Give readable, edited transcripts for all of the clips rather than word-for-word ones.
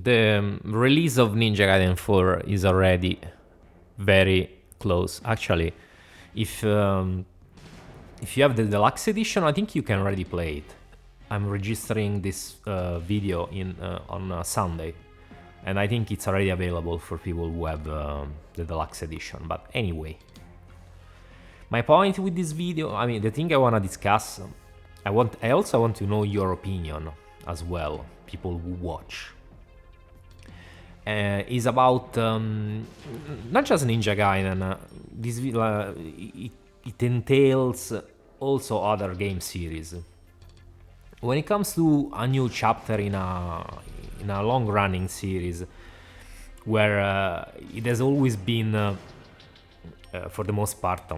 The release of Ninja Gaiden 4 is already very close. Actually, if if you have the deluxe edition, I think you can already play it. I'm registering this video on Sunday, and I think it's already available for people who have the deluxe edition. But anyway, my point with this video, I mean, the thing I want to discuss, I also want to know your opinion as well, people who watch. Is about not just Ninja Gaiden. It entails also other game series. When it comes to a new chapter in a long-running series, where it has always been, for the most part,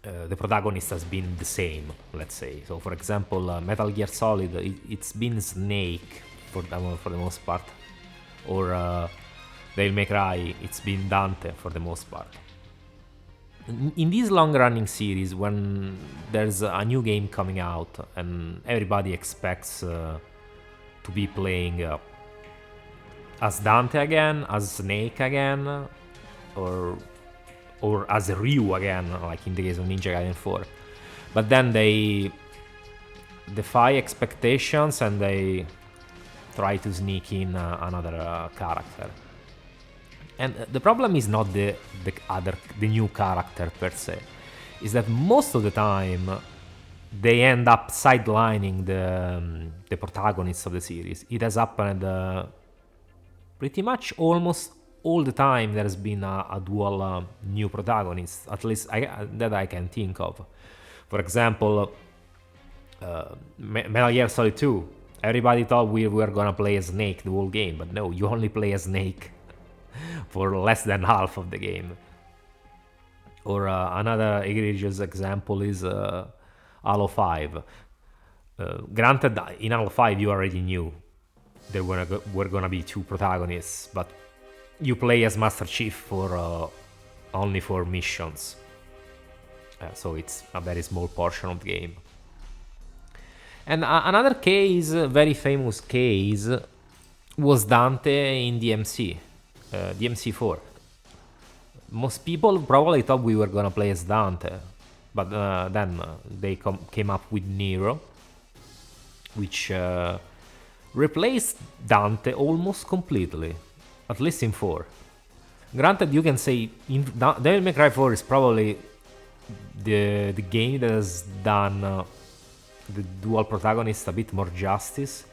the protagonist has been the same. Let's say so. For example, Metal Gear Solid, it's been Snake for the most part. Or Devil May Cry, it's been Dante for the most part. In this long-running series, when there's a new game coming out and everybody expects to be playing as Dante again, as Snake again, or as Ryu again, like in the case of Ninja Gaiden 4, but then they defy expectations and they try to sneak in another character. And the problem is not the new character per se. Is that most of the time they end up sidelining the protagonists of the series. It has happened pretty much almost all the time. There's been a dual new protagonist, at least that I can think of. For example, Metal Gear Solid 2. Everybody thought we were gonna play as Snake the whole game, but no, you only play as Snake for less than half of the game. Or another egregious example is Halo 5. Granted, in Halo 5 you already knew there were gonna be two protagonists, but you play as Master Chief for only 4 missions. So it's a very small portion of the game. And another case, very famous case, was Dante in DMC, DMC4. Most people probably thought we were gonna play as Dante, but then they came up with Nero, which replaced Dante almost completely, at least in 4. Granted, you can say Devil May Cry 4 is probably the game that has done the dual protagonist a bit more justice,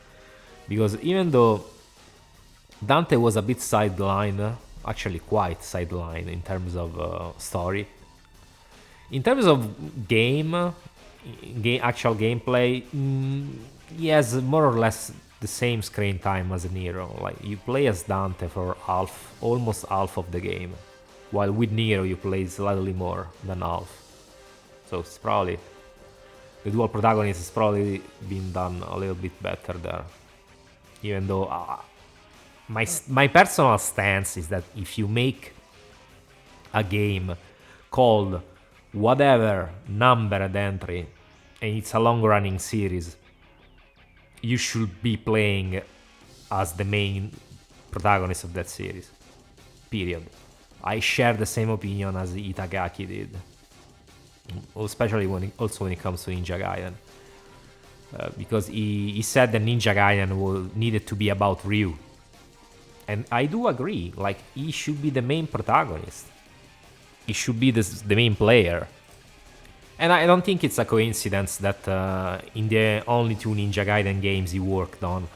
because even though Dante was a bit sidelined, actually quite sidelined in terms of story, in terms of actual gameplay, he has more or less the same screen time as Nero. Like, you play as Dante for almost half of the game, while with Nero you play slightly more than half. So it's probably the dual protagonist has probably been done a little bit better there. Even though my personal stance is that if you make a game called whatever numbered entry and it's a long-running series, you should be playing as the main protagonist of that series. Period. I share the same opinion as Itagaki did. Especially when it comes to Ninja Gaiden, because he said that Ninja Gaiden needed to be about Ryu, and I do agree. Like, he should be the main protagonist. He should be the main player, and I don't think it's a coincidence that in the only 2 Ninja Gaiden games he worked on,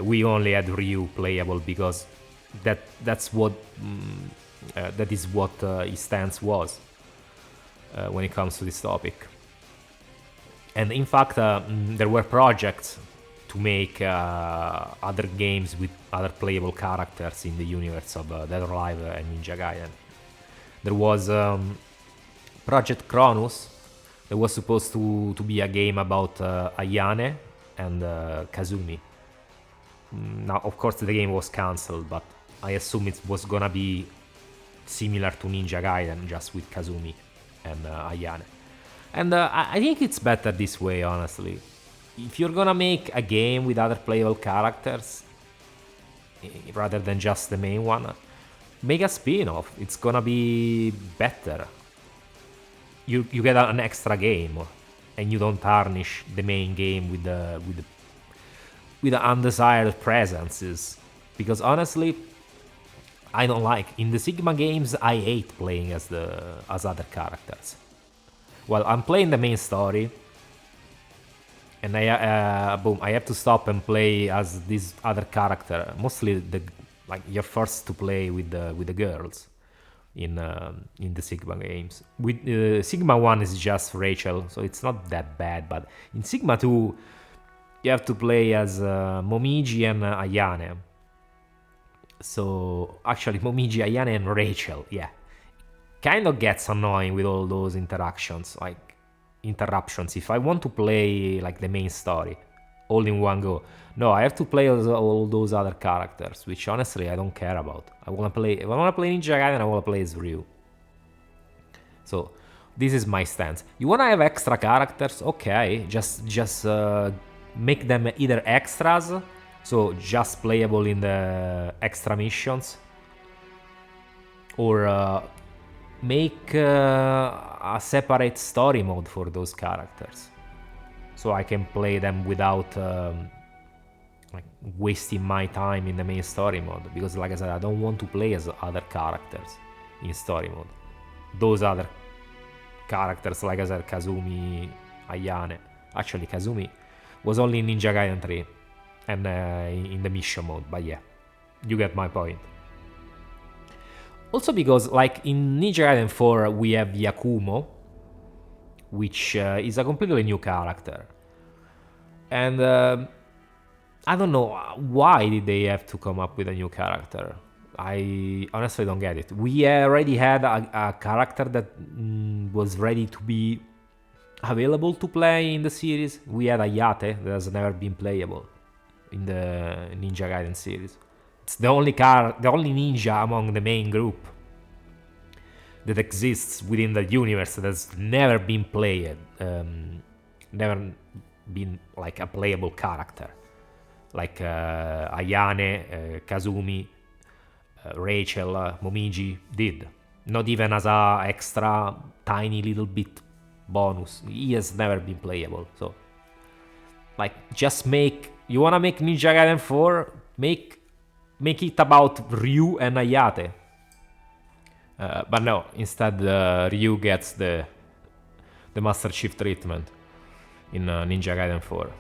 we only had Ryu playable, because that is what his stance was. When it comes to this topic. And in fact, there were projects to make other games with other playable characters in the universe of Dead or Alive and Ninja Gaiden. There was Project Cronus. That was supposed to be a game about Ayane and Kazumi. Now, of course, the game was cancelled, but I assume it was gonna be similar to Ninja Gaiden, just with Kazumi and Ayane. And I think it's better this way, honestly. If you're gonna make a game with other playable characters, rather than just the main one. Make a spin-off. It's gonna be better. You get an extra game, and you don't tarnish the main game with the undesired presences. Because honestly, I don't like in the Sigma games. I hate playing as other characters. Well, I'm playing the main story, and I have to stop and play as this other character. Mostly you're forced to play with the girls in the Sigma games. With Sigma 1 is just Rachel, so it's not that bad. But in Sigma 2, you have to play as Momiji and Ayane. So actually, Momiji, Ayane, and Rachel, yeah, kind of gets annoying with all those interruptions. If I want to play like the main story all in one go, no, I have to play all those other characters, which honestly I don't care about. If I want to play Ninja Gaiden, I want to play as Ryu. So this is my stance. You want to have extra characters? Okay, just make them either extras, so just playable in the extra missions, or make a separate story mode for those characters, so I can play them without wasting my time in the main story mode. Because like I said, I don't want to play as other characters in story mode. Those other characters, like I said, Kazumi, Ayane. Actually, Kazumi was only in Ninja Gaiden 3 and in the mission mode, but yeah, you get my point. Also because, like, in Ninja Gaiden 4 we have Yakumo, which is a completely new character. And I don't know why did they have to come up with a new character. I honestly don't get it. We already had a character that was ready to be available to play in the series. We had Ayate that has never been playable in the Ninja Gaiden series. It's the only ninja among the main group that exists within the universe that has never been played, never been like a playable character, like Ayane, Kazumi, Rachel, Momiji did. Not even as a extra tiny little bit bonus. He has never been playable. So, like, just you wanna make Ninja Gaiden 4? Make it about Ryu and Ayate. But no, instead Ryu gets the Master Chief treatment in Ninja Gaiden 4.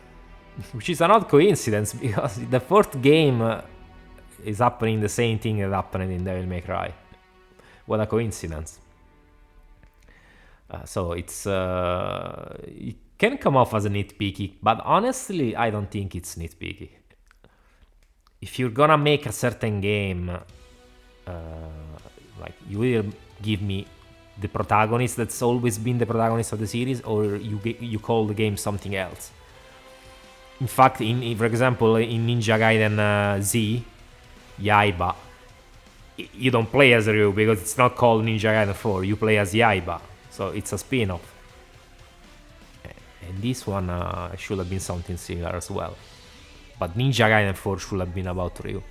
Which is an odd coincidence, because the fourth game is happening the same thing that happened in Devil May Cry. What a coincidence. So it can come off as a nitpicky, but honestly I don't think it's nitpicky. If you're gonna make a certain game, like, you will give me the protagonist that's always been the protagonist of the series, or you call the game something else. In fact, for example, in Ninja Gaiden Z, Yaiba, you don't play as Ryu because it's not called Ninja Gaiden 4. You play as Yaiba, so it's a spin-off. And this one should have been something similar as well. But Ninja Gaiden 4 should have been about Ryu.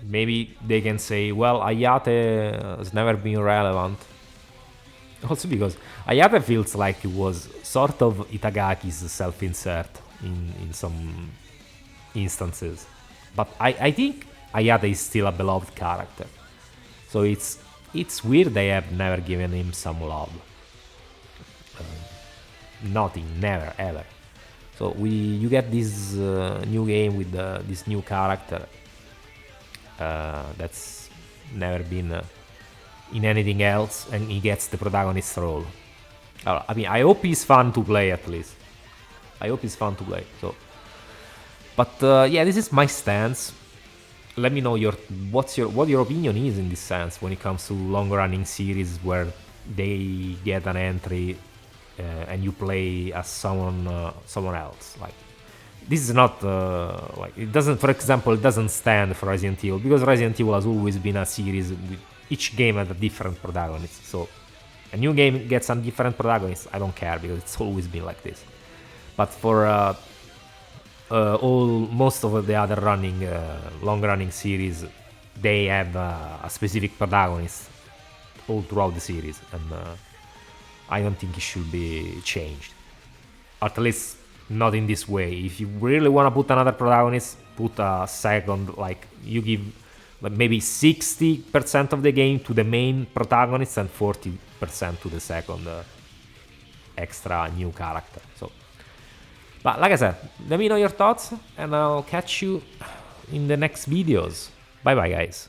Maybe they can say, well, Ayate has never been relevant. Also because Ayate feels like it was sort of Itagaki's self-insert in some instances. But I think Ayate is still a beloved character. So it's weird they have never given him some love. Nothing, never, ever. So you get this new game with this new character that's never been in anything else, and he gets the protagonist role. I mean, I hope he's fun to play at least. I hope he's fun to play. So, but yeah, this is my stance. Let me know what your opinion is in this sense when it comes to long-running series where they get an entry and you play as someone else. Like, this is not like, it doesn't. For example, it doesn't stand for Resident Evil, because Resident Evil has always been a series with each game had a different protagonist. So a new game gets a different protagonist, I don't care, because it's always been like this. But for Most of the other long running series, they have a specific protagonist all throughout the series, and I don't think it should be changed. At least not in this way. If you really want to put another protagonist, put a second, like you give maybe 60% of the game to the main protagonist and 40% to the second extra new character. So, but like I said, let me know your thoughts, and I'll catch you in the next videos. Bye bye, guys.